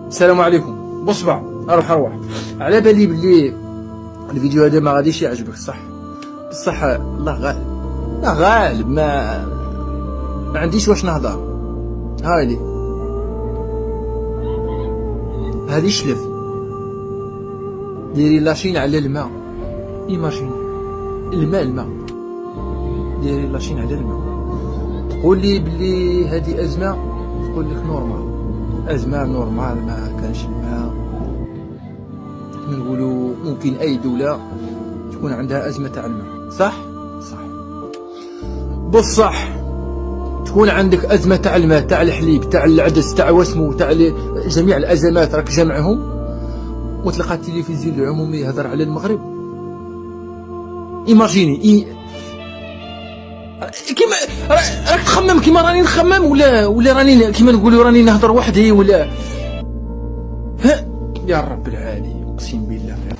السلام عليكم. بصبع اروح على بالي بلي الفيديو هذا ما غاديش يعجبك، صح؟ بصح الله غالب، الله غالب، ما عنديش واش نهضر. هادي شلف، ديري لاشين على الماء، ايماجيني الماء، ديري لاشين على الماء، تقول لي بلي هادي ازمه، تقول لك نورمال، ازمه نورمال، ما كانش الماء. كما نقولوا ممكن اي دوله تكون عندها ازمه تاع الماء، صح؟ بصح تكون عندك ازمه تاع الماء، تاع الحليب، تاع العدس، تاع وسمو، تاع جميع الازمات راك جمعهم، وتلقى التلفزيون العمومي يهضر على المغرب. ايماجيني كيما راك تخمم كيما راني نخمم، ولا راني كيما نقولوا راني نهضر وحدي، ولا يا رب العالي، اقسم بالله.